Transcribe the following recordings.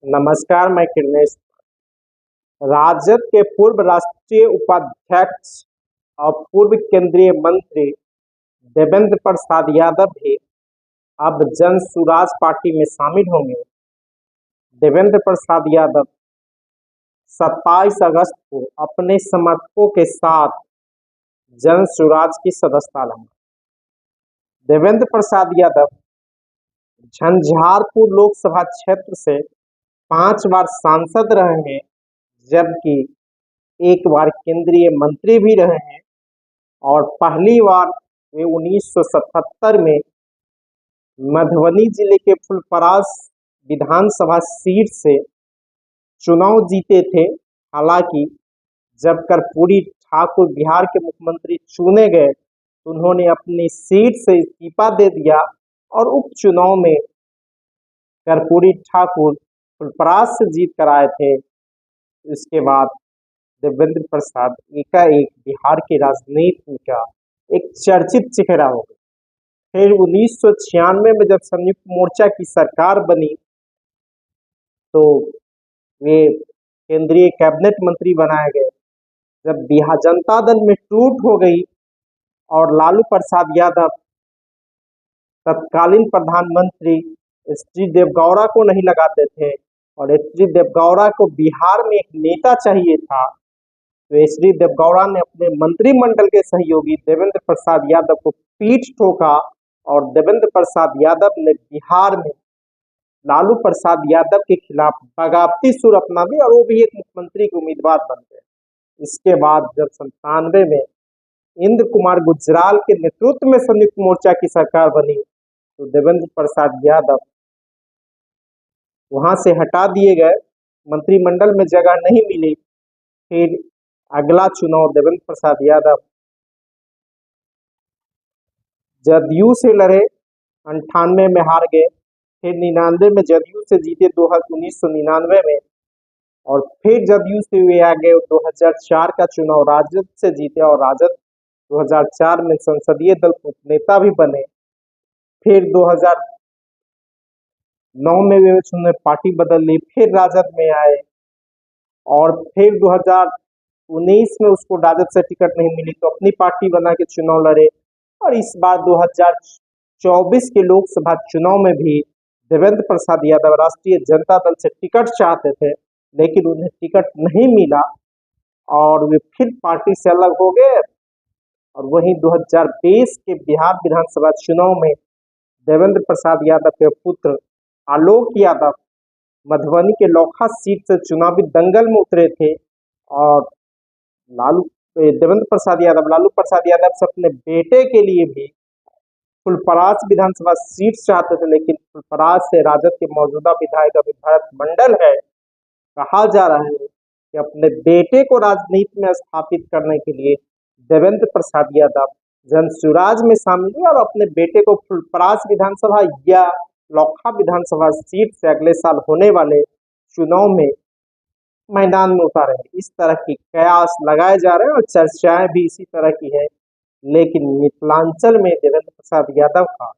नमस्कार, मैं किरनेश। राजद के पूर्व राष्ट्रीय उपाध्यक्ष और पूर्व केंद्रीय मंत्री देवेंद्र प्रसाद यादव भी अब जन सुराज पार्टी में शामिल होंगे। देवेंद्र प्रसाद यादव 27 अगस्त को अपने समर्थकों के साथ जन सुराज की सदस्यता लेंगे। देवेंद्र प्रसाद यादव झंझारपुर लोकसभा क्षेत्र से 5 बार सांसद रहे हैं, जबकि एक बार केंद्रीय मंत्री भी रहे हैं और पहली बार वे 1977 में मधुबनी जिले के फुलपरास विधानसभा सीट से चुनाव जीते थे। हालांकि जब कर्पूरी ठाकुर बिहार के मुख्यमंत्री चुने गए तो उन्होंने अपनी सीट से इस्तीफा दे दिया और उपचुनाव में कर्पूरी ठाकुर फुलपरास से जीत कर आए थे। इसके बाद देवेंद्र प्रसाद एकाएक बिहार की राजनीति का एक चर्चित चेहरा हो गए। फिर 1996 में जब संयुक्त मोर्चा की सरकार बनी तो वे केंद्रीय कैबिनेट मंत्री बनाए गए। जब बिहार जनता दल में टूट हो गई और लालू प्रसाद यादव तत्कालीन प्रधानमंत्री एच.डी. देवगौड़ा को नहीं लगाते थे और एच.डी. देवगौड़ा को बिहार में एक नेता चाहिए था, तो एच.डी. देवगौड़ा ने अपने मंत्रिमंडल के सहयोगी देवेंद्र प्रसाद यादव को पीठ ठोका और देवेंद्र प्रसाद यादव ने बिहार में लालू प्रसाद यादव के खिलाफ बगावती सुर अपना दी और वो भी एक मुख्यमंत्री के उम्मीदवार बन गए। इसके बाद जब 97 में इंद्र कुमार गुजराल के नेतृत्व में संयुक्त मोर्चा की सरकार बनी तो देवेंद्र प्रसाद यादव वहां से हटा दिए गए, मंत्रिमंडल में जगह नहीं मिली। फिर अगला चुनाव देवेंद्र प्रसाद यादव जदयू से लड़े, 98 में हार गए। फिर 99 में जदयू से जीते 1999 में और फिर जदयू से वे आ गए 2004 का चुनाव राजद से जीते और राजद 2004 में संसदीय दल के नेता भी बने। फिर 2009 में वे उन्होंने पार्टी बदल ली, फिर राजद में आए और फिर 2019 में उसको राजद से टिकट नहीं मिली तो अपनी पार्टी बना के चुनाव लड़े और इस बार 2024 के लोकसभा चुनाव में भी देवेंद्र प्रसाद यादव राष्ट्रीय जनता दल से टिकट चाहते थे, लेकिन उन्हें टिकट नहीं मिला और वे फिर पार्टी से अलग हो गए। और वहीं 2020 के बिहार विधानसभा चुनाव में देवेंद्र प्रसाद यादव के पुत्र आलोक यादव मधुबनी के लौखा सीट से चुनावी दंगल में उतरे थे और देवेंद्र प्रसाद यादव लालू प्रसाद यादव से अपने बेटे के लिए भी फुलपरास विधानसभा सीट चाहते थे, लेकिन फुलपरास से राजद के मौजूदा विधायक अभी भरत मंडल है। कहा जा रहा है कि अपने बेटे को राजनीति में स्थापित करने के लिए देवेंद्र प्रसाद यादव जन सुराज में शामिल हुए और अपने बेटे को फुलपरास विधानसभा या लौखा विधानसभा सीट से अगले साल होने वाले चुनाव में मैदान में उतारे। इस तरह की कयास लगाए जा रहे हैं और चर्चाएं भी इसी तरह की है। लेकिन मिथिलांचल में देवेंद्र प्रसाद यादव का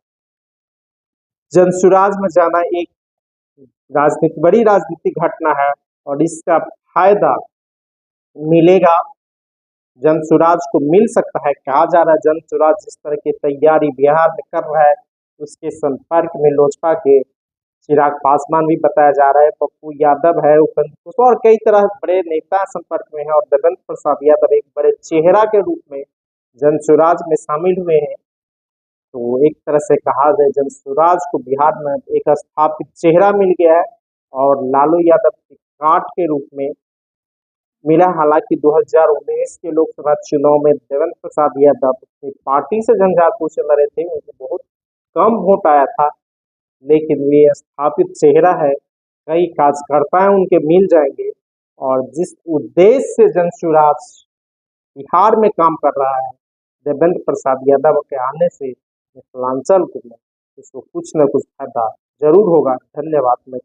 जनसुराज में जाना एक बड़ी राजनीतिक घटना है और इसका फायदा मिलेगा, जनसुराज को मिल सकता है। कहा जा रहा है जनसुराज जिस तरह की तैयारी बिहार में कर रहा है उसके संपर्क में लोजपा के चिराग पासवान भी बताया जा रहा है, पप्पू यादव है, उपेंद्र और कई तरह बड़े नेता संपर्क में है और देवेंद्र प्रसाद यादव एक बड़े चेहरा के रूप में जनसुराज में शामिल हुए हैं। तो एक तरह से कहा जाए जनसुराज को बिहार में एक स्थापित चेहरा मिल गया है और लालू यादव की काट के रूप में मिला। हालांकि 2019 के लोकसभा चुनाव में देवेंद्र प्रसाद यादव अपनी पार्टी से झंझारपुर से लड़े थे, उनको बहुत कम वोट आया था, लेकिन वे स्थापित चेहरा है, कई कार्यकर्ता उनके मिल जाएंगे और जिस उद्देश्य से जनसुराज बिहार में काम कर रहा है देवेंद्र प्रसाद यादव के आने से मिथिलांचल को उसको कुछ न कुछ फायदा जरूर होगा। धन्यवाद। मैं